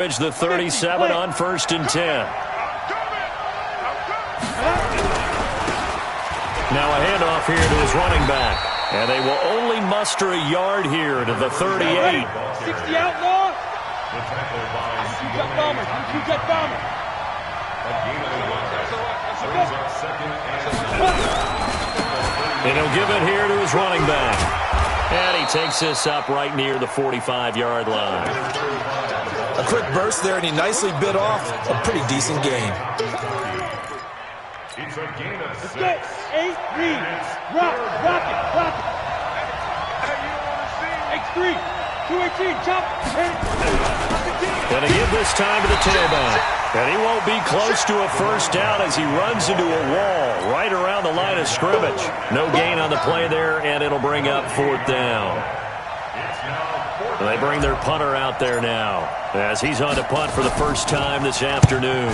The 37 on 1st and 10. Now a handoff here to his running back. And they will only muster a yard here to the 38. 60 outlaw. Two-jet bomber. Two-jet bomber. And he'll give it here to his running back. And he takes this up right near the 45-yard line. A quick burst there, and he nicely bit off a pretty decent gain. Let's go. 8, read. Rock it. X3. 218, chop. Gonna give this time to the tailback. And he won't be close to a first down as he runs into a wall right around the line of scrimmage. No gain on the play there, and it'll bring up 4th down. And they bring their punter out there now as he's on to punt for the first time this afternoon.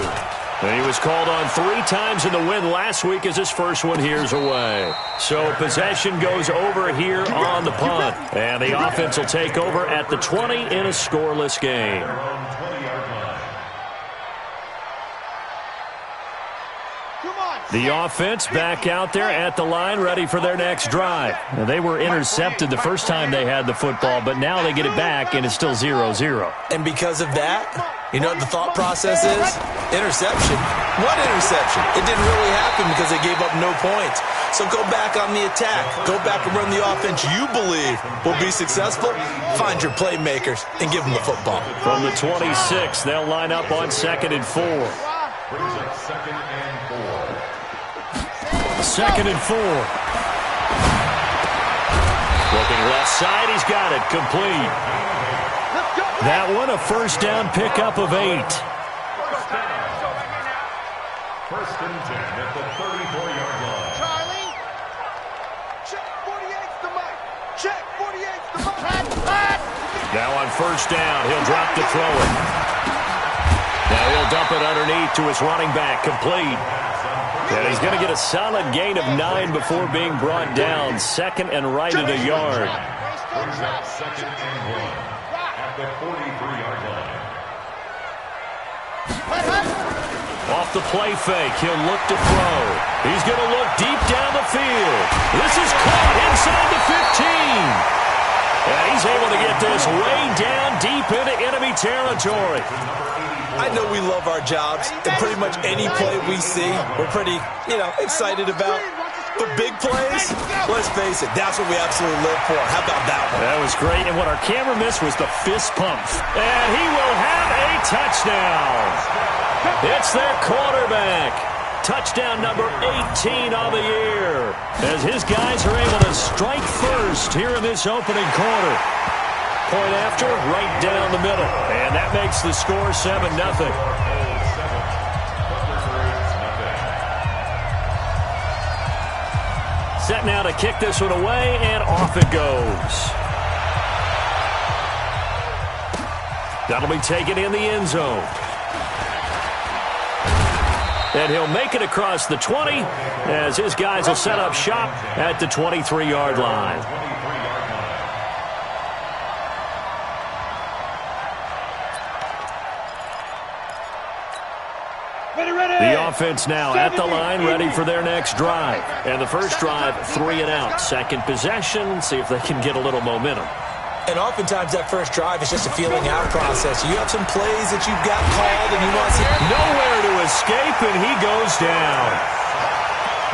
And he was called on 3 times in the win last week as his first one here's away. So possession goes over here on the punt. And the offense will take over at the 20 in a scoreless game. The offense back out there at the line, ready for their next drive. Now, they were intercepted the first time they had the football, but now they get it back, and it's still 0-0. And because of that, you know what the thought process is? Interception. What interception? It didn't really happen because they gave up no points. So go back on the attack. Go back and run the offense you believe will be successful. Find your playmakers and give them the football. From the 26, they'll line up on 2nd and 4. Brings up 2nd and 4. 2nd and 4. Looking left side, he's got it, complete. That one a first down pickup of 8. First and 10 at the 34-yard line. Charlie, check 48's the mic. Check 48's the mic. Now on first down, he'll drop to throw it. Now he'll dump it underneath to his running back, complete. And he's going to get a solid gain of 9 before being brought down. 2nd and right at a yard. Brings up 2nd and 1 at the 43-yard line. Off the play fake, he'll look to throw. He's going to look deep down the field. This is caught inside the 15. And he's able to get this way down deep into enemy territory. I know we love our jobs, and pretty much any play we see, we're pretty, excited about. The big plays, let's face it, that's what we absolutely live for. How about that one? That was great, and what our camera missed was the fist pump. And he will have a touchdown. It's their quarterback. Touchdown number 18 on the year, as his guys are able to strike first here in this opening quarter. Point after, right down the middle. And that makes the score 7-0. Set now to kick this one away, and off it goes. That'll be taken in the end zone. And he'll make it across the 20 as his guys will set up shop at the 23-yard line. The offense now at the line, ready for their next drive. And the first drive, 3 and out. Second possession, see if they can get a little momentum. And oftentimes that first drive is just a feeling out process. You have some plays that you've got called and you want to see. Nowhere to escape, and he goes down.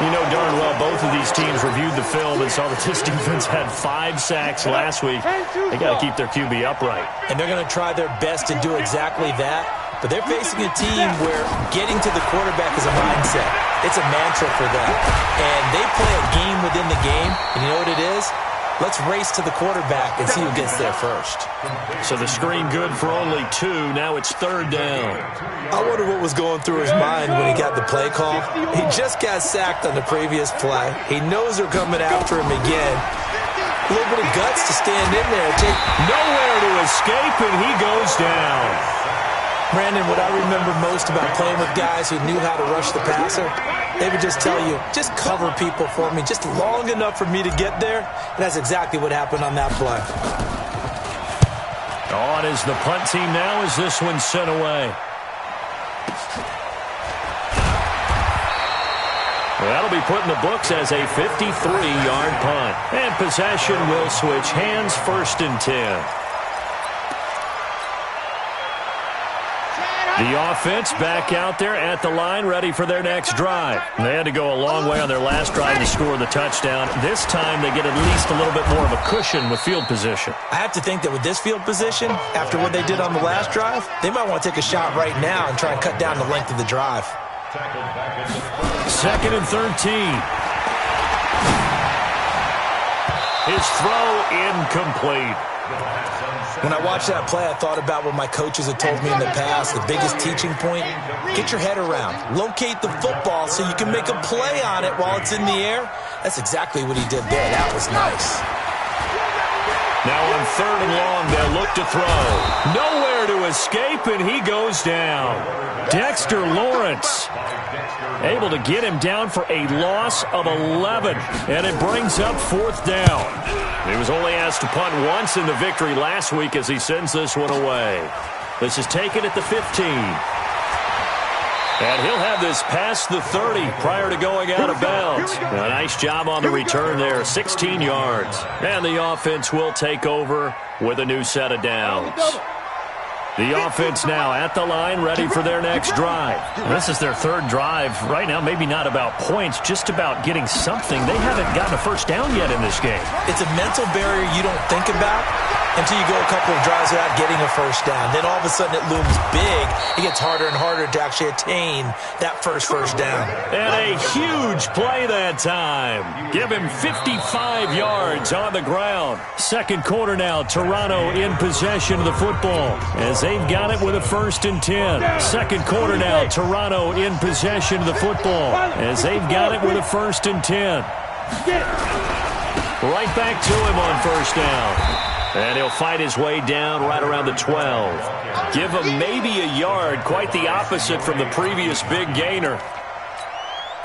You know darn well both of these teams reviewed the film and saw that this defense had 5 sacks last week. They got to keep their QB upright. And they're going to try their best to do exactly that. But they're facing a team where getting to the quarterback is a mindset. It's a mantra for them. And they play a game within the game. And you know what it is? Let's race to the quarterback and see who gets there first. So the screen good for only 2. Now it's 3rd down. I wonder what was going through his mind when he got the play call. He just got sacked on the previous play. He knows they're coming after him again. A little bit of guts to stand in there. Nowhere to escape, and he goes down. Brandon, what I remember most about playing with guys who knew how to rush the passer, they would just tell you, just cover people for me, just long enough for me to get there. And that's exactly what happened on that play. On is the punt team now as this one's sent away. That'll be put in the books as a 53-yard punt. And possession will switch hands, 1st and 10. The offense back out there at the line, ready for their next drive. They had to go a long way on their last drive to score the touchdown. This time they get at least a little bit more of a cushion with field position. I have to think that with this field position, after what they did on the last drive, they might want to take a shot right now and try and cut down the length of the drive. 2nd and 13. His throw incomplete. When I watched that play, I thought about what my coaches had told me in the past. The biggest teaching point, get your head around. Locate the football so you can make a play on it while it's in the air. That's exactly what he did there. That was nice. Now on 3rd and long, they'll look to throw. Nowhere to escape, and he goes down. Dexter Lawrence able to get him down for a loss of 11, and it brings up 4th down. He was only asked to punt once in the victory last week as he sends this one away. This is taken at the 15. And he'll have this past the 30 prior to going out of bounds. A nice job on the return there, 16 yards. And the offense will take over with a new set of downs. The offense now at the line, ready for their next drive. This is their 3rd drive. Right now, maybe not about points, just about getting something. They haven't gotten a first down yet in this game. It's a mental barrier you don't think about until you go a couple of drives without getting a first down. Then all of a sudden it looms big. It gets harder and harder to actually attain that first down. And a huge play that time. Give him 55 yards on the ground. 2nd quarter now, Toronto in possession of the football as they've got it with a 1st and 10. 2nd quarter now, Toronto in possession of the football as they've got it with a 1st and 10. Right back to him on 1st down. And he'll fight his way down right around the 12. Give him maybe a yard, quite the opposite from the previous big gainer.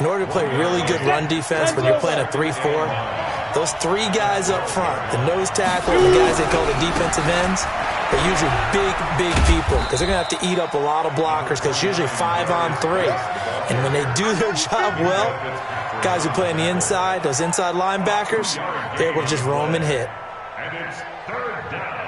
In order to play really good run defense when you're playing a 3-4, those 3 guys up front, the nose tackle and the guys they call the defensive ends, they're usually big people because they're going to have to eat up a lot of blockers because it's usually 5-on-3. And when they do their job well, guys who play on the inside, those inside linebackers, they're able to just roam and hit. And it's 3rd down.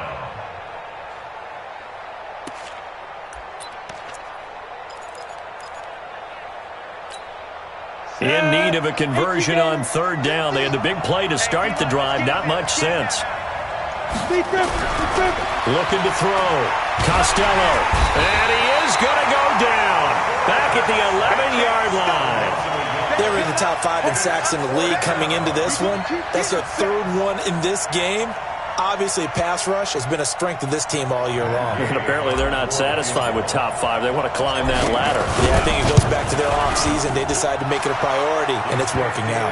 In need of a conversion on 3rd down. They had the big play to start the drive. Not much sense. Looking to throw. Costello. And he is going to go down. Back at the 11-yard line. They were in the top 5 in sacks in the league coming into this one. That's their 3rd one in this game. Obviously, pass rush has been a strength of this team all year long. And apparently they're not satisfied with top 5. They want to climb that ladder. Yeah, I think it goes back to their offseason. They decided to make it a priority, and it's working out.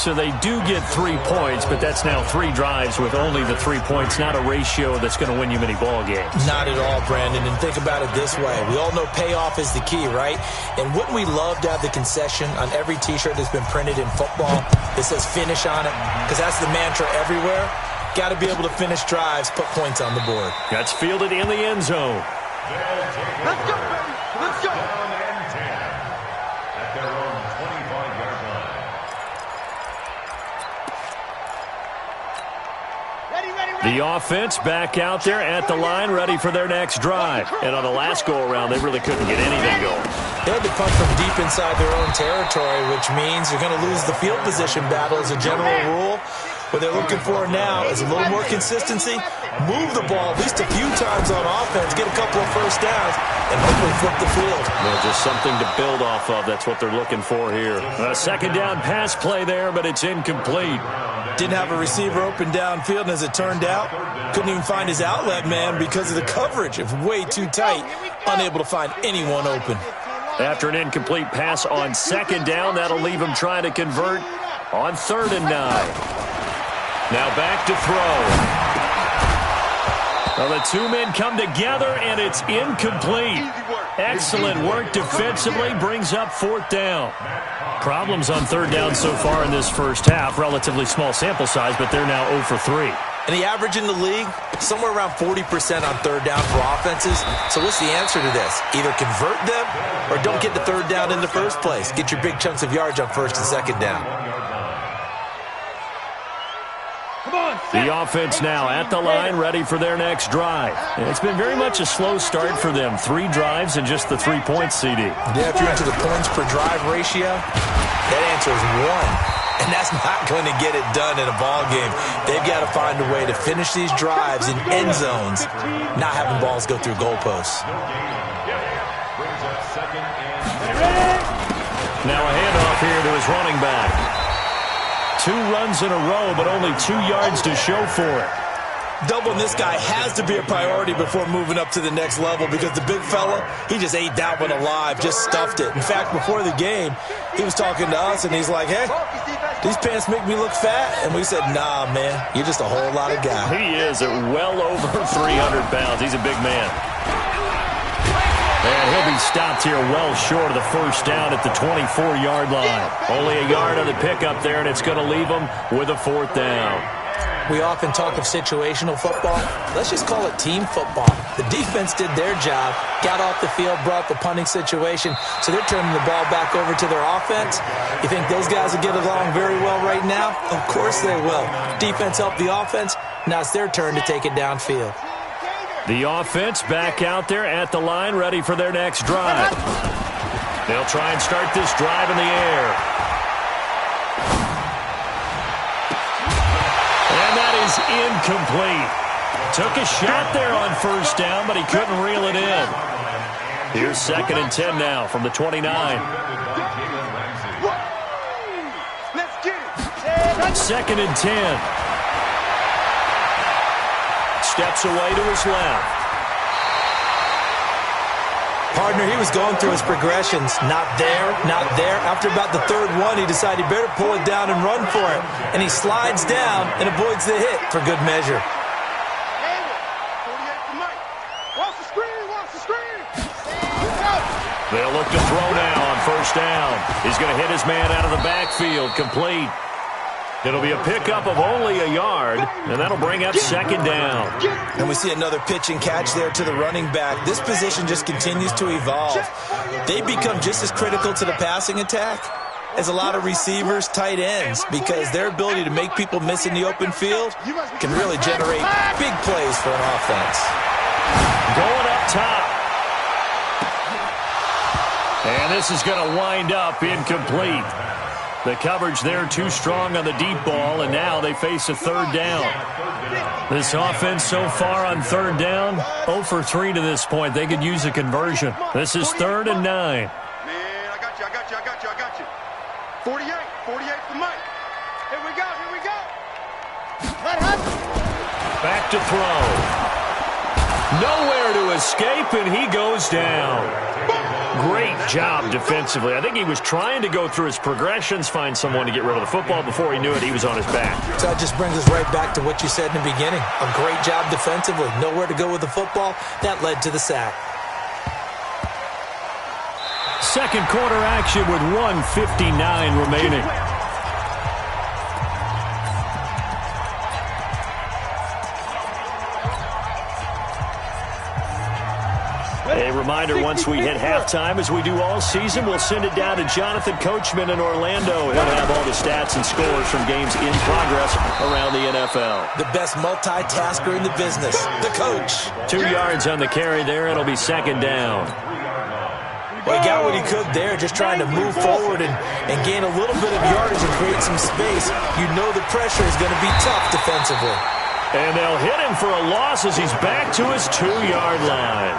So they do get 3 points, but that's now 3 drives with only the 3 points, not a ratio that's going to win you many ball games. Not at all, Brandon, and think about it this way. We all know payoff is the key, right? And wouldn't we love to have the concession on every T-shirt that's been printed in football that says finish on it? Because that's the mantra everywhere. Got to be able to finish drives, put points on the board. That's fielded in the end zone. Let's go, baby. Let's go. Down and 10 at their own 25-yard line. The offense back out there at the line, ready for their next drive. And on the last go-around, they really couldn't get anything going. They had to punt from deep inside their own territory, which means you're going to lose the field position battle as a general rule. What they're looking for now is a little more consistency, move the ball at least a few times on offense, get a couple of first downs, and hopefully flip the field. Well, just something to build off of. That's what they're looking for here. A 2nd down pass play there, but it's incomplete. Didn't have a receiver open downfield, and as it turned out, couldn't even find his outlet man because of the coverage. It was way too tight, unable to find anyone open. After an incomplete pass on 2nd down, that'll leave him trying to convert on 3rd and 9. Now back to throw. Well, the 2 men come together, and it's incomplete. Excellent work defensively, brings up 4th down. Problems on 3rd down so far in this first half. Relatively small sample size, but they're now 0 for 3. And the average in the league, somewhere around 40% on third down for offenses. So what's the answer to this? Either convert them or don't get the third down in the first place. Get your big chunks of yards on first and second down. The offense now at the line, ready for their next drive. And it's been very much a slow start for them. 3 drives and just the 3 points, CD. Yeah, if you're into the points per drive ratio, that answer is 1. And that's not going to get it done in a ball game. They've got to find a way to finish these drives in end zones, not having balls go through goalposts. Now a handoff here to his running back. 2 runs in a row, but only 2 yards to show for it. Doubling this guy has to be a priority before moving up to the next level because the big fella, he just ate that one alive, just stuffed it. In fact, before the game, he was talking to us, and he's like, hey, these pants make me look fat. And we said, nah, man, you're just a whole lot of guy. He is at well over 300 pounds. He's a big man. And he'll be stopped here well short of the first down at the 24-yard line. Only a yard on the pickup there, and it's going to leave him with a 4th down. We often talk of situational football. Let's just call it team football. The defense did their job, got off the field, brought the punting situation, so they're turning the ball back over to their offense. You think those guys will get along very well right now? Of course they will. Defense helped the offense. Now it's their turn to take it downfield. The offense back out there at the line, ready for their next drive. They'll try and start this drive in the air. And that is incomplete. Took a shot there on first down, but he couldn't reel it in. Here's 2nd and 10 now from the 29. Let's get it. 2nd and 10. Steps away to his left. Partner, he was going through his progressions. Not there, not there. After about the 3rd one, he decided he better pull it down and run for it. And he slides down and avoids the hit for good measure. 48 to Mike. Watch the screen, watch the screen. They'll look to throw now on first down. He's going to hit his man out of the backfield, complete. It'll be a pickup of only a yard, and that'll bring up 2nd down. And we see another pitch and catch there to the running back. This position just continues to evolve. They become just as critical to the passing attack as a lot of receivers, tight ends, because their ability to make people miss in the open field can really generate big plays for an offense. Going up top. And this is going to wind up incomplete. The coverage there too strong on the deep ball, and now they face a 3rd down. This offense so far on 3rd down, 0 for 3 to this point. They could use a conversion. This is 3rd and 9. Man, I got you. 48 to Mike. Here we go. Let happen. Back to throw. Nowhere to escape, and he goes down. Great job defensively. I think he was trying to go through his progressions, find someone to get rid of the football. Before he knew it, he was on his back. So that just brings us right back to what you said in the beginning. A great job defensively. Nowhere to go with the football. That led to the sack. 2nd quarter action with 1:59 remaining. A reminder, once we hit halftime, as we do all season, we'll send it down to Jonathan Coachman in Orlando. He'll have all the stats and scores from games in progress around the NFL. The best multitasker in the business, the coach. 2 yards on the carry there. It'll be 2nd down. Well, he got what he could there, just trying to move forward and gain a little bit of yardage and create some space. You know the pressure is going to be tough defensively. And they'll hit him for a loss as he's back to his 2-yard line.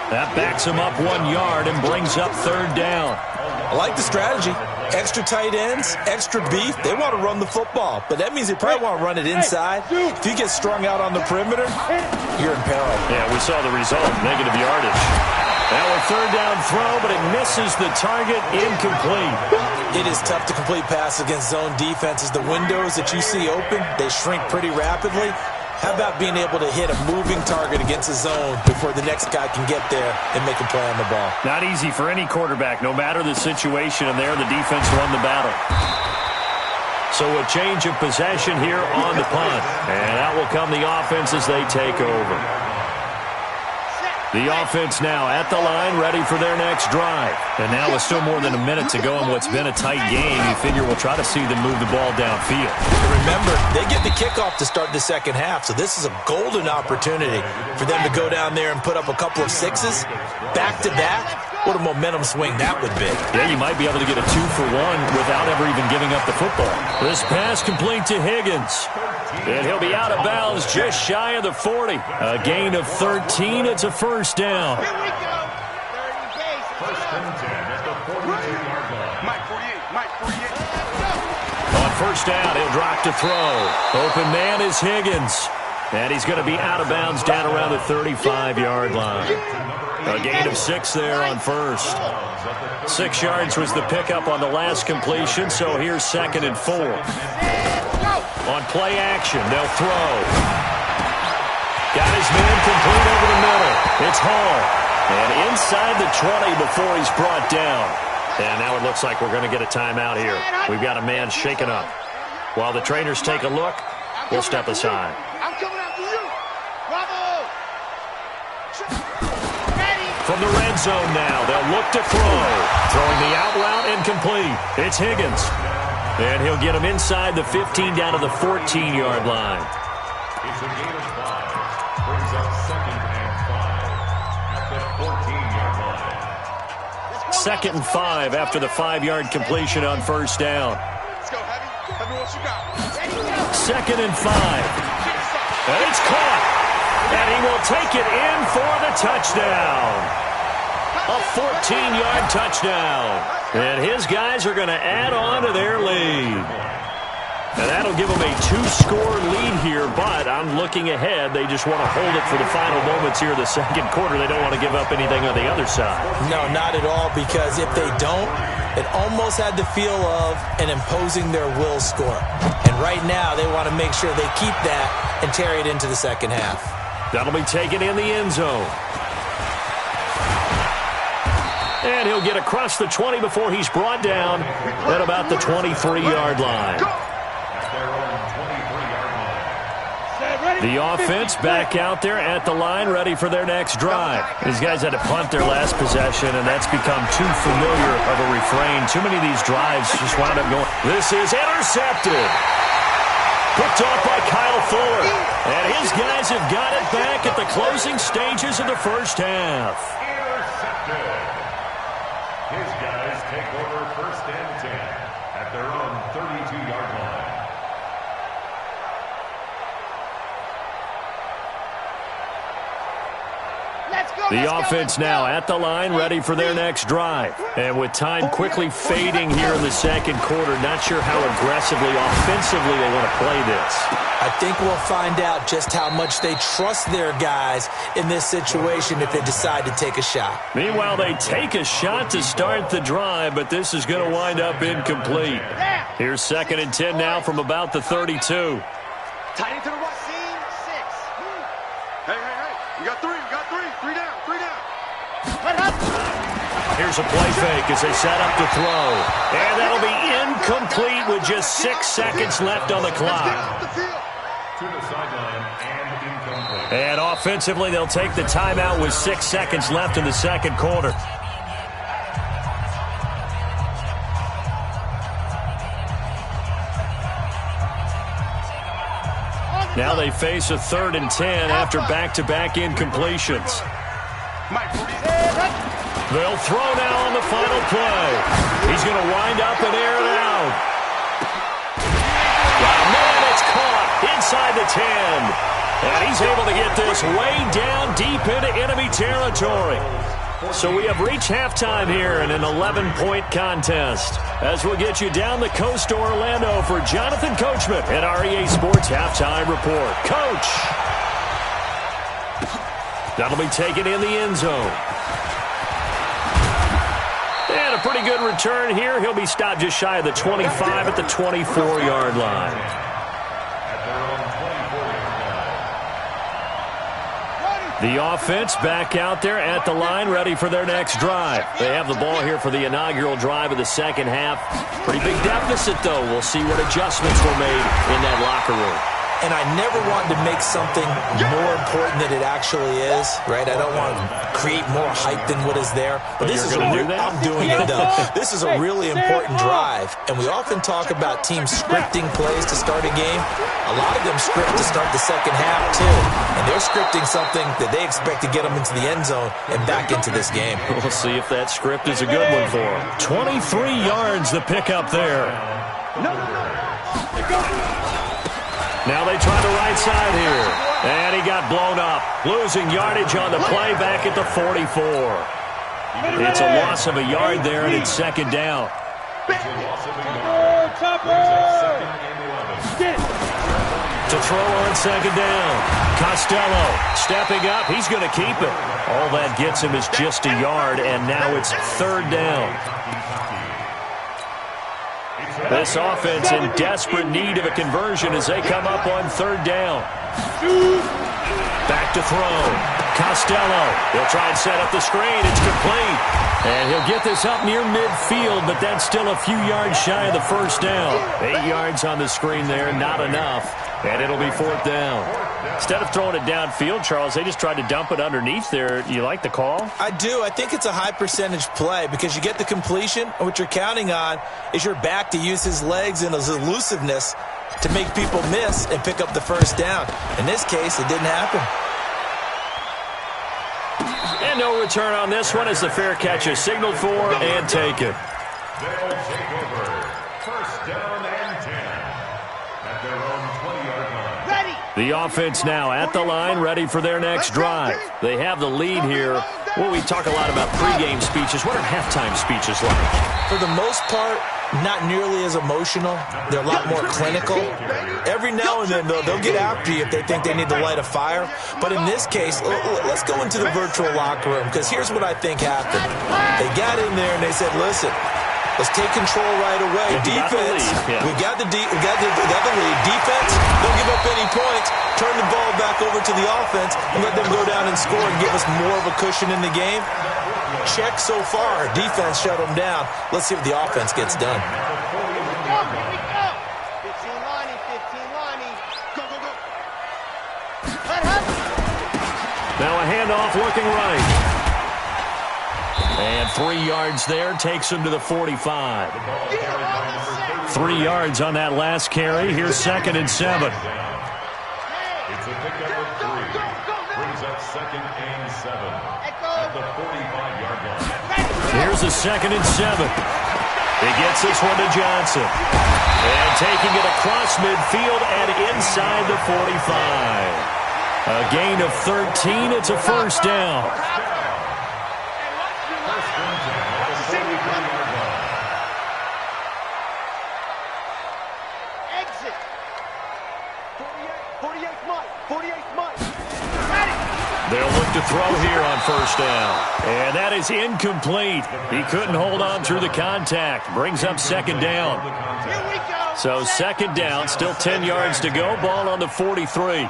That backs him up 1 yard and brings up 3rd down. I like the strategy. Extra tight ends, extra beef. They want to run the football, but that means they probably want to run it inside. If you get strung out on the perimeter, you're in peril. Yeah, we saw the result, negative yardage. Now a 3rd down throw, but it misses the target, incomplete. It is tough to complete passes against zone defenses. The windows that you see open, they shrink pretty rapidly. How about being able to hit a moving target against a zone before the next guy can get there and make a play on the ball? Not easy for any quarterback, no matter the situation, and there the defense won the battle. So a change of possession here on the punt. And out will come the offense as they take over. The offense now at the line, ready for their next drive. And now with still more than a minute to go in what's been a tight game, you figure we'll try to see them move the ball downfield. Remember, they get the kickoff to start the second half, so this is a golden opportunity for them to go down there and put up a couple of sixes back-to-back. What a momentum swing that would be. Yeah, you might be able to get a 2-for-1 without ever even giving up the football. This pass complete to Higgins. And he'll be out of bounds just shy of the 40. A gain of 13. It's a first down. Here we go. 30 days. First and 10 at the 42-yard line. Mike 48. Mike 48. On first down, he'll drop to throw. Open man is Higgins. And he's going to be out of bounds down around the 35-yard line. A gain of 6 there on first. 6 yards was the pickup on the last completion, so here's 2nd and 4. On play action, they'll throw. Got his man complete over the middle. It's Hall. And inside the 20 before he's brought down. And now it looks like we're going to get a timeout here. We've got a man shaken up. While the trainers take a look, we'll step aside. I'm coming after you. Bravo. From the red zone now, they'll look to throw. Throwing the out route incomplete. It's Higgins. And he'll get him inside the 15 down to the 14-yard line. It's a gain of 5. Brings up 2nd and 5 at the 14-yard line. 2nd and 5 after the 5-yard completion on first down. Let's go, Heavy. Heavy, what you got? 2nd and 5. And it's caught. And he will take it in for the touchdown. A 14-yard touchdown. And his guys are going to add on to their lead. And that'll give them a 2-score lead here, but I'm looking ahead. They just want to hold it for the final moments here in the second quarter. They don't want to give up anything on the other side. No, not at all, because if they don't, it almost had the feel of an imposing their will score. And right now, they want to make sure they keep that and carry it into the second half. That'll be taken in the end zone. And he'll get across the 20 before he's brought down at about the 23-yard line. The offense back out there at the line, ready for their next drive. These guys had to punt their last possession, and that's become too familiar of a refrain. Too many of these drives just wound up going. This is intercepted. Picked off by Kyle Fuller. And his guys have got it back at the closing stages of the first half. Intercepted. His guys take over 1st and 10 at their own 32-yard line. The offense now at the line, ready for their next drive. And with time quickly fading here in the second quarter, not sure how aggressively, offensively they want to play this. I think we'll find out just how much they trust their guys in this situation if they decide to take a shot. Meanwhile, they take a shot to start the drive, but this is going to wind up incomplete. Here's 2nd and 10 now from about the 32. Tight into the right. 6. Hey. We got 3. We got 3. 3 down. 3 down. Here's a play fake as they set up to throw. And that'll be incomplete with just 6 seconds left on the clock. To the sideline and incomplete. And offensively, they'll take the timeout with 6 seconds left in the second quarter. Now they face a 3rd and 10 after back-to-back incompletions. They'll throw now on the final play. He's going to wind up and air it out. Man, it's caught inside the 10. And he's able to get this way down deep into enemy territory. So we have reached halftime here in an 11-point contest. As we'll get you down the coast to Orlando for Jonathan Coachman at REA Sports Halftime Report. Coach! That'll be taken in the end zone. And a pretty good return here. He'll be stopped just shy of the 25 at the 24-yard line. At their own 24-yard line. The offense back out there at the line, ready for their next drive. They have the ball here for the inaugural drive of the second half. Pretty big deficit, though. We'll see what adjustments were made in that locker room. And I never wanted to make something more important than it actually is, right? I don't want to create more hype than what is there. But this is I'm doing it, though. This is a really important drive. And we often talk about teams scripting plays to start a game. A lot of them script to start the second half, too. And they're scripting something that they expect to get them into the end zone and back into this game. We'll see if that script is a good one for them. 23 yards the pickup there. Now they try the right side here. And he got blown up. Losing yardage on the play back at the 44. It's a loss of a yard there, and it's second down. To throw on second down. Costello stepping up. He's going to keep it. All that gets him is just a yard, and now it's third down. This offense in desperate need of a conversion as they come up on third down. Back to throw. Costello. He'll try and set up the screen. It's complete. And he'll get this up near midfield, but that's still a few yards shy of the first down. 8 yards on the screen there, not enough. And it'll be fourth down. Instead of throwing it downfield, Charles, they just tried to dump it underneath there. You like the call? I do. I think it's a high percentage play because you get the completion, and what you're counting on is your back to use his legs and his elusiveness to make people miss and pick up the first down. In this case, it didn't happen. And no return on this one as the fair catch is signaled for and taken. They'll take over. First down and 10 at their own 20-yard line. Ready. The offense now at the line, ready for their next drive. They have the lead here. Well, we talk a lot about pregame speeches. What are halftime speeches like? For the most part, not nearly as emotional. They're a lot more clinical. Every now and then, though, they'll get after you if they think they need to light a fire. But in this case, let's go into the virtual locker room, because here's what I think happened. They got in there and they said, listen, let's take control right away. Defense, we got the lead. Defense, don't give up any points. Turn the ball back over to the offense and let them go down and score and give us more of a cushion in the game. Check so far. Defense shut them down. Let's see what the offense gets done. Here we go. 15 Lonnie, 15 Lonnie. Go, go, go. Let happen. Now a handoff looking right. And 3 yards there takes him to the 45. 3 yards on that last carry. Here's second and 7. It's a pickup of 3. Brings up second and 7 at the 45-yard line. Here's a second and 7. He gets this one to Johnson. And taking it across midfield and inside the 45. A gain of 13. It's a first down. Exit. 48 Mike. 48 Mike. They'll look to throw here on first down. And that is incomplete. He couldn't hold on through the contact. Brings up second down. Here we go. So second down, still 10 yards to go. Ball on the 43.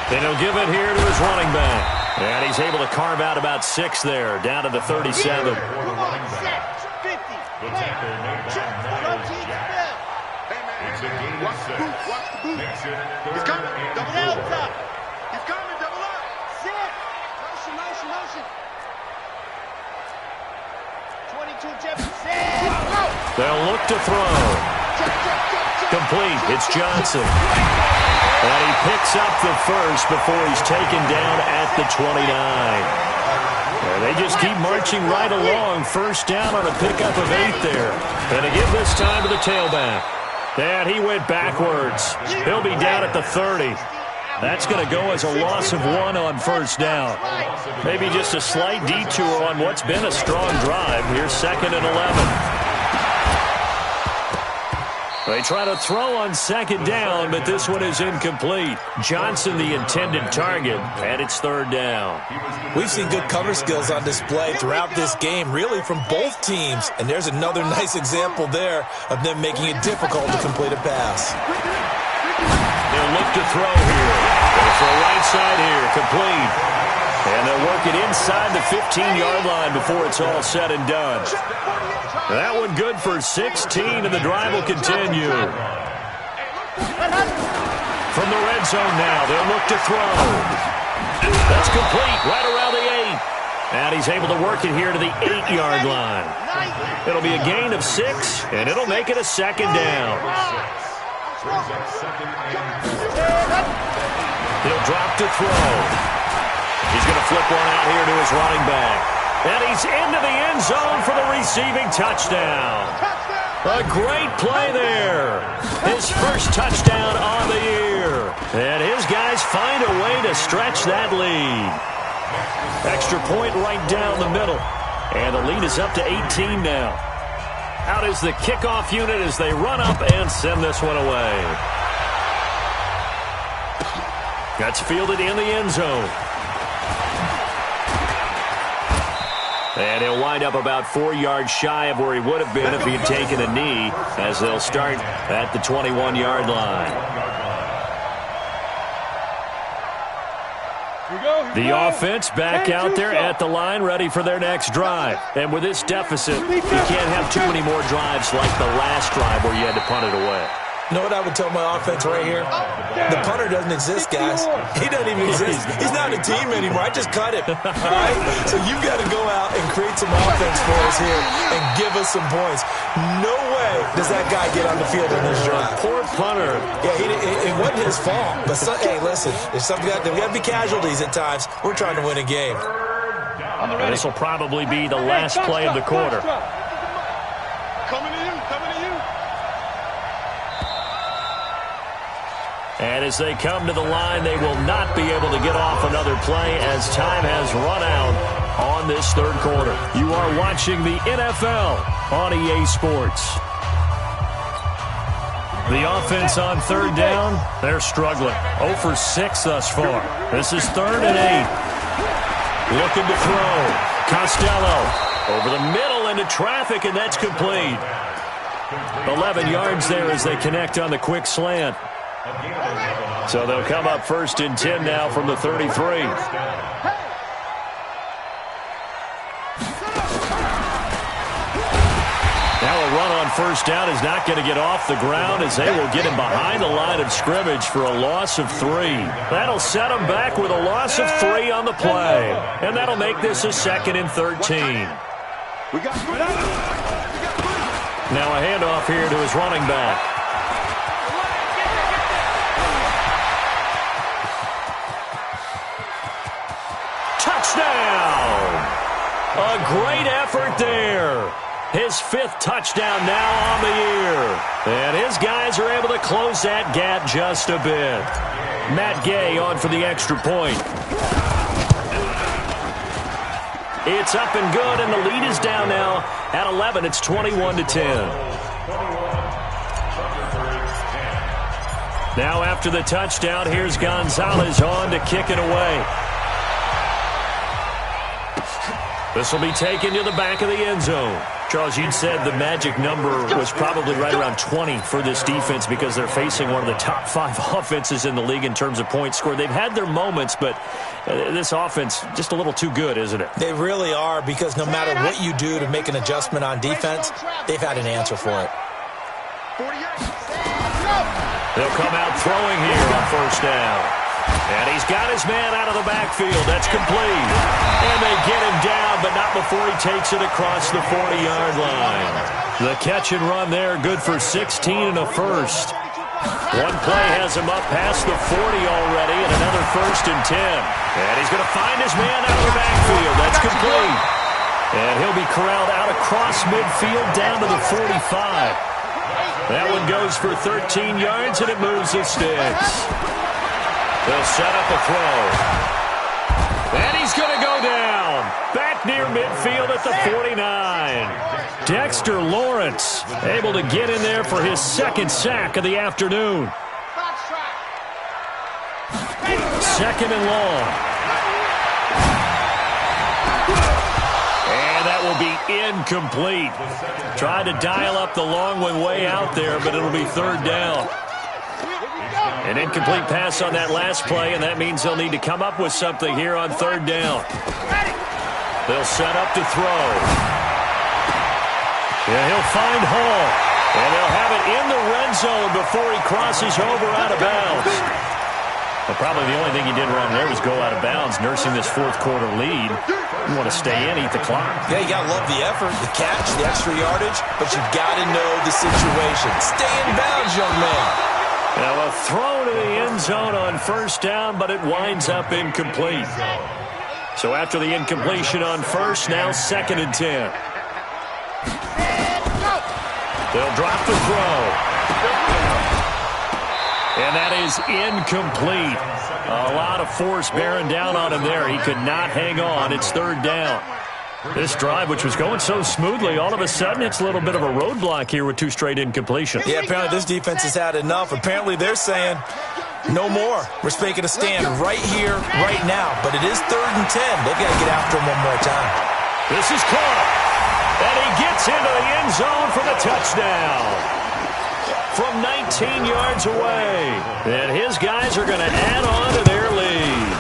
And he'll give it here to his running back. And he's able to carve out about 6 there, down to the 37. Come on, set. 50. The tackle made by Miles Jack. It's a gain of 6. Makes it He's third coming. and Double 4. out top. He's coming. Double up. Sit. Motion, motion, motion. 22 Jefferson. Go. They'll look to throw. Complete. It's Johnson. And he picks up the first before he's taken down at the 29. And they just keep marching right along. First down on a pickup of 8 there. And to give this time to the tailback. And he went backwards. He'll be down at the 30. That's going to go as a loss of 1 on first down. Maybe just a slight detour on what's been a strong drive. Here's second and 11. They try to throw on second down, but this one is incomplete. Johnson, the intended target, and it's third down. We've seen good cover skills on display throughout this game, really from both teams. And there's another nice example there of them making it difficult to complete a pass. They'll they'll look to throw here. Goes for the right side here, complete. And they'll work it inside the 15-yard line before it's all said and done. That one good for 16, and the drive will continue. From the red zone now, they'll look to throw. That's complete, right around the 8. And he's able to work it here to the 8-yard line. It'll be a gain of 6, and it'll make it a second down. He'll drop to throw. He's going to flip one out here to his running back. And he's into the end zone for the receiving touchdown. A great play there. His first touchdown on the year. And his guys find a way to stretch that lead. Extra point right down the middle. And the lead is up to 18 now. Out is the kickoff unit as they run up and send this one away. That's fielded in the end zone. And he'll wind up about 4 yards shy of where he would have been if he had taken a knee, as they'll start at the 21-yard line. The offense back out there at the line, ready for their next drive. And with this deficit, you can't have too many more drives like the last drive where you had to punt it away. You know what I would tell my offense right here? The punter doesn't exist, guys. He doesn't even exist. He's not a team anymore. I just cut him. All right? So you've got to go out and create some offense for us here and give us some points. No way does that guy get on the field in this drive. Poor punter. Yeah, it wasn't his fault. But, hey, listen, there's something there got to be casualties at times. We're trying to win a game. And this will probably be the last play of the quarter. Coming to you, coming to you. And as they come to the line, they will not be able to get off another play as time has run out on this third quarter. You are watching the NFL on EA Sports. The offense on third down, they're struggling. 0 for 6 thus far. This is 3rd and 8. Looking to throw. Costello over the middle into traffic, and that's complete. 11 yards there as they connect on the quick slant. So they'll come up 1st and 10 now from the 33. Now a run on 1st down is not going to get off the ground as they will get him behind the line of scrimmage for a loss of 3. That'll set him back with a loss of 3 on the play. And that'll make this a 2nd and 13. Now a handoff here to his running back. Touchdown! A great effort there. His 5th touchdown now on the year. And his guys are able to close that gap just a bit. Matt Gay on for the extra point. It's up and good, and the lead is down now at 11. It's 21-10. Now after the touchdown, here's Gonzalez on to kick it away. This will be taken to the back of the end zone. Charles, you'd said the magic number was probably right around 20 for this defense because they're facing one of the top 5 offenses in the league in terms of points scored. They've had their moments, but this offense just a little too good, isn't it? They really are, because no matter what you do to make an adjustment on defense, they've had an answer for it. They'll come out throwing here on 1st down. And he's got his man out of the backfield. That's complete. And they get him down, but not before he takes it across the 40-yard line. The catch and run there, good for 16 and a first. One play has him up past the 40 already, and another 1st and 10. And he's going to find his man out of the backfield. That's complete. And he'll be corralled out across midfield down to the 45. That one goes for 13 yards, and it moves the sticks. They'll set up a throw. And he's going to go down. Back near midfield at the 49. Dexter Lawrence able to get in there for his 2nd sack of the afternoon. 2nd and long. And that will be incomplete. Tried to dial up the long one way out there, but it'll be 3rd down. An incomplete pass on that last play, and that means they'll need to come up with something here on third down. They'll set up to throw. Yeah, he'll find Hall. And they'll have it in the red zone before he crosses over out of bounds. Well, probably the only thing he did wrong there was go out of bounds, nursing this fourth quarter lead. You want to stay in, eat the clock. Yeah, you got to love the effort, the catch, the extra yardage, but you got to know the situation. Stay in bounds, young man. Now a throw to the end zone on first down, but it winds up incomplete. So after the incompletion on first, now 2nd and 10. They'll drop the throw. And that is incomplete. A lot of force bearing down on him there. He could not hang on. It's third down. This drive, which was going so smoothly, all of a sudden it's a little bit of a roadblock here with 2 straight incompletions. Yeah, apparently this defense has had enough. Apparently they're saying no more. We're making a stand right here, right now. But it is 3rd and 10. They've got to get after him one more time. This is caught. And he gets into the end zone for the touchdown. From 19 yards away. And his guys are going to add on to their lead.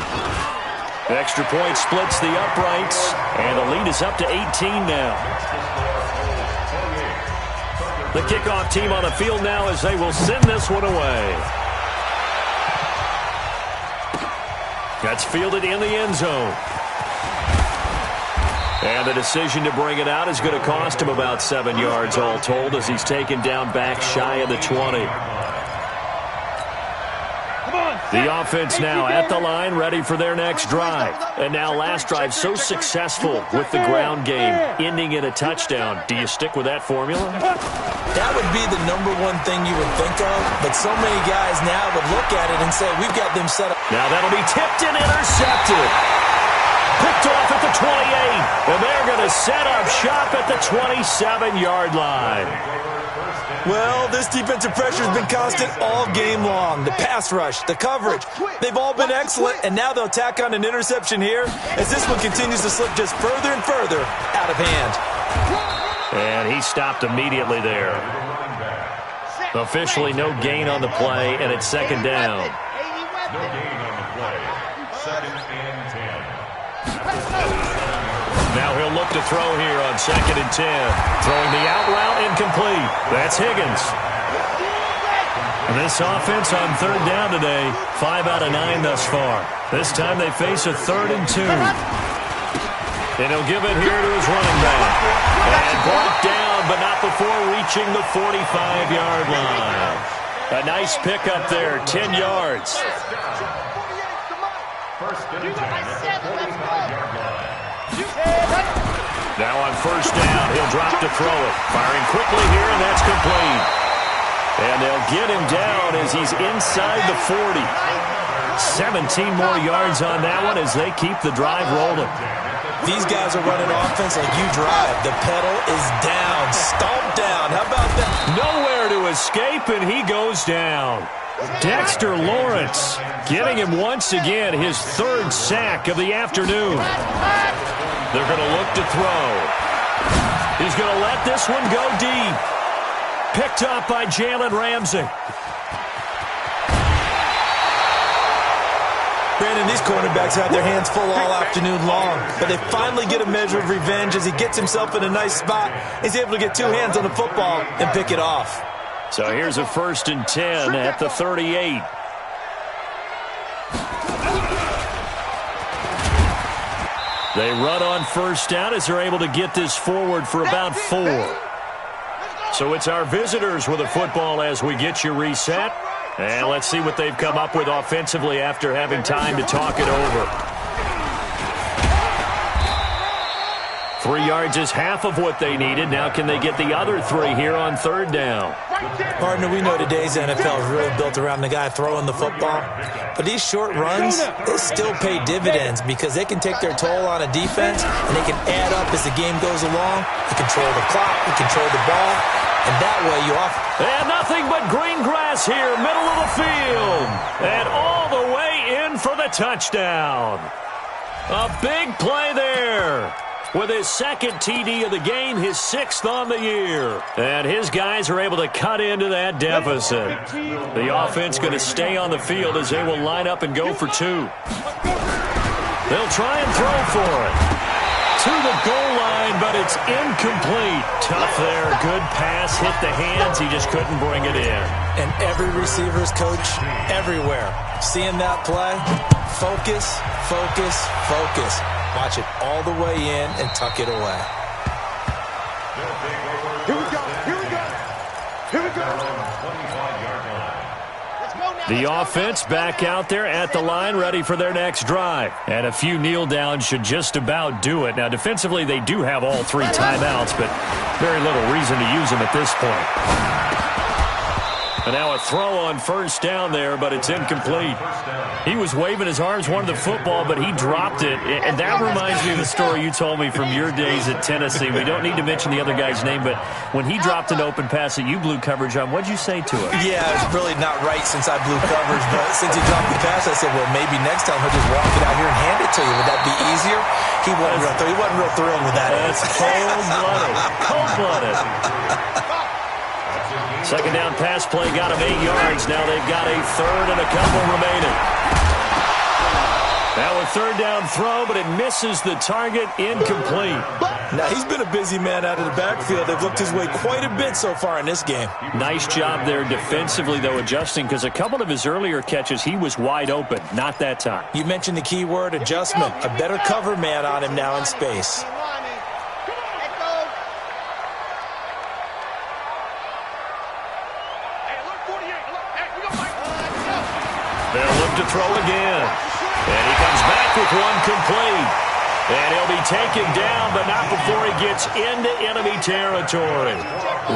The extra point splits the uprights, and the lead is up to 18 now. The kickoff team on the field now as they will send this one away. That's fielded in the end zone. And the decision to bring it out is going to cost him about 7 yards all told as he's taken down back shy of the 20. The offense now at the line, ready for their next drive. And now last drive so successful with the ground game, ending in a touchdown. Do you stick with that formula? That would be the number one thing you would think of, but so many guys now would look at it and say, we've got them set up. Now that'll be tipped and intercepted. Picked off at the 28, and they're going to set up shop at the 27-yard line. Well, this defensive pressure has been constant all game long. The pass rush, the coverage, they've all been excellent, and now they'll tack on an interception here as this one continues to slip just further and further out of hand. And he stopped immediately there. Officially no gain on the play, and it's 2nd down. No gain on the play. 2nd and 10. Now he'll look to throw here on 2nd and 10. Throwing the out route incomplete. That's Higgins. And this offense on third down today, 5 out of 9 thus far. This time they face a 3rd and 2. And he'll give it here to his running back. And brought down, but not before reaching the 45-yard line. A nice pickup there, 10 yards. First and 10 at the 45-yard line. Now on first down, he'll drop to throw it. Firing quickly here, and that's complete. And they'll get him down as he's inside the 40. 17 more yards on that one as they keep the drive rolling. These guys are running offense like you drive. The pedal is down, stomped down. How about that? Nowhere to escape, and he goes down. Dexter Lawrence getting him once again his 3rd sack of the afternoon. They're going to look to throw. He's going to let this one go deep. Picked up by Jalen Ramsey. Brandon, these cornerbacks had their hands full all afternoon long, but they finally get a measure of revenge as he gets himself in a nice spot. He's able to get 2 hands on the football and pick it off. So here's a 1st and 10 at the 38. They run on first down as they're able to get this forward for about 4. So it's our visitors with the football as we get you reset. And let's see what they've come up with offensively after having time to talk it over. 3 yards is half of what they needed. Now can they get the other 3 here on third down? Partner, we know today's NFL is really built around the guy throwing the football. But these short runs, they still pay dividends because they can take their toll on a defense and they can add up as the game goes along. They control the clock, they control the ball, and that way you offer. And nothing but green grass here, middle of the field. And all the way in for the touchdown. A big play there. with his second TD of the game, his 6th on the year. And his guys are able to cut into that deficit. The offense going to stay on the field as they will line up and go for 2. They'll try and throw for it. To the goal line, but it's incomplete. Tough there. Good pass. Hit the hands. He just couldn't bring it in. And every receiver's coach everywhere. Seeing that play, focus, focus, focus. Watch it all the way in and tuck it away. Here we go. Here we go. Here we go. The offense back out there at the line, ready for their next drive. And a few kneel downs should just about do it. Now, defensively, they do have all 3 timeouts, but very little reason to use them at this point. And now a throw on first down there, but it's incomplete. He was waving his arms, wanted the football, but he dropped it. And that reminds me of the story you told me from your days at Tennessee. We don't need to mention the other guy's name, but when he dropped an open pass that you blew coverage on, what'd you say to him? Yeah, it's really not right since I blew coverage, but since he dropped the pass, I said, well, maybe next time he'll just walk it out here and hand it to you. Would that be easier? He wasn't real thrilled with that. That's cold-blooded. Cold-blooded. Second down pass play got him 8 yards. Now they've got a third and a couple remaining. Now a third down throw, but it misses the target. Incomplete. Now he's been a busy man out of the backfield. They've looked his way quite a bit so far in this game. Nice job there defensively, though, adjusting, because a couple of his earlier catches, he was wide open. Not that time. You mentioned the key word, adjustment. A better cover man on him now in space. They'll look to throw again. And he comes back with one complete. And he'll be taken down, but not before he gets into enemy territory.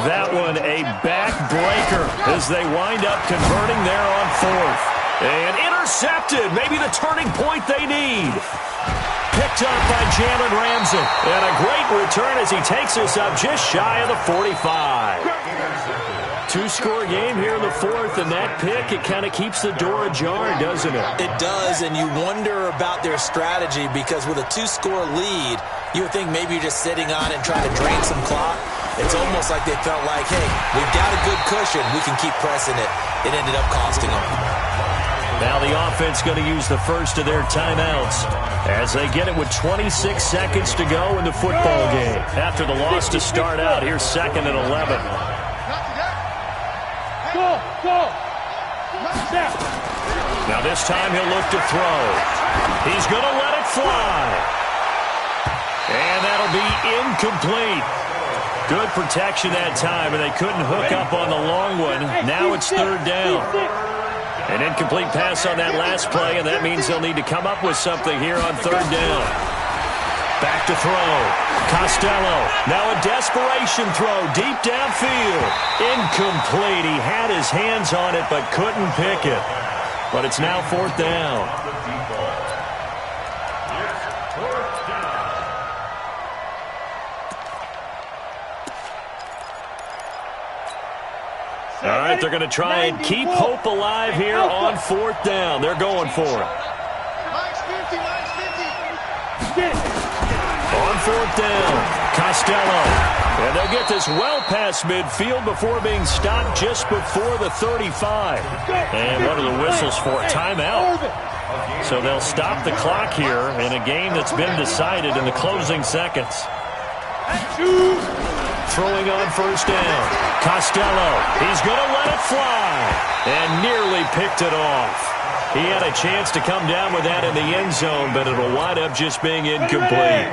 That one a backbreaker as they wind up converting there on 4th. And intercepted. Maybe the turning point they need. Picked up by Jalen Ramsey. And a great return as he takes us up just shy of the 45. 2-score game here in the 4th, and that pick, it kind of keeps the door ajar, doesn't it? It does, and you wonder about their strategy because with a 2-score lead, you would think maybe you're just sitting on it and trying to drain some clock. It's almost like they felt like, hey, we've got a good cushion. We can keep pressing it. It ended up costing them. Now the offense going to use the first of their timeouts as they get it with 26 seconds to go in the football game. After the loss to start out, here's 2nd and 11. Now this time he'll look to throw. He's going to let it fly. And that'll be incomplete. Good protection that time, and they couldn't hook up on the long one. Now it's 3rd down. An incomplete pass on that last play, and that means they'll need to come up with something here on 3rd down. Back to throw. Costello. Now a desperation throw deep downfield. Incomplete. He had his hands on it but couldn't pick it. But it's now 4th down. All right, they're going to try and keep hope alive here on 4th down. They're going for it. On 4th down, Costello. And they'll get this well past midfield before being stopped just before the 35. And what are the whistles for? Timeout. So they'll stop the clock here in a game that's been decided in the closing seconds. Throwing on 1st down. Costello. He's going to let it fly. And nearly picked it off. He had a chance to come down with that in the end zone, but it'll wind up just being incomplete.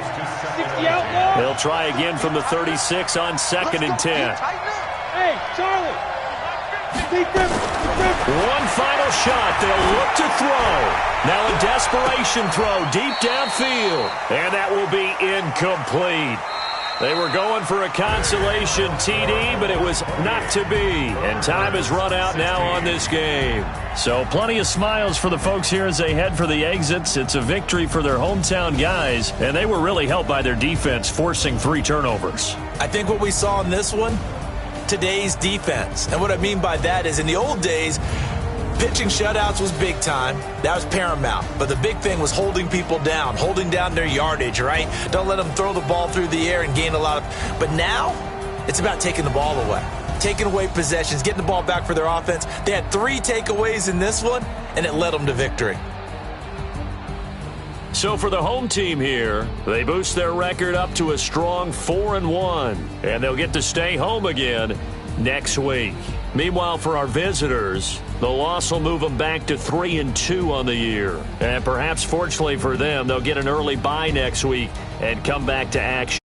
They'll try again from the 36 on 2nd and 10. Hey, Charlie. One final shot. They'll look to throw. Now a desperation throw deep downfield. And that will be incomplete. They were going for a consolation TD, but it was not to be. And time has run out now on this game. So plenty of smiles for the folks here as they head for the exits. It's a victory for their hometown guys, and they were really helped by their defense, forcing 3 turnovers. I think what we saw in this one, today's defense. And what I mean by that is in the old days, Pitching shutouts was big time. That was paramount. But the big thing was holding people down, holding down their yardage, right? Don't let them throw the ball through the air and gain a lot of... But now, it's about taking the ball away. Taking away possessions, getting the ball back for their offense. They had 3 takeaways in this one, and it led them to victory. So for the home team here, they boost their record up to a strong 4-1, and they'll get to stay home again next week. Meanwhile, for our visitors, the loss will move them back to 3-2 on the year. And perhaps fortunately for them, they'll get an early bye next week and come back to action.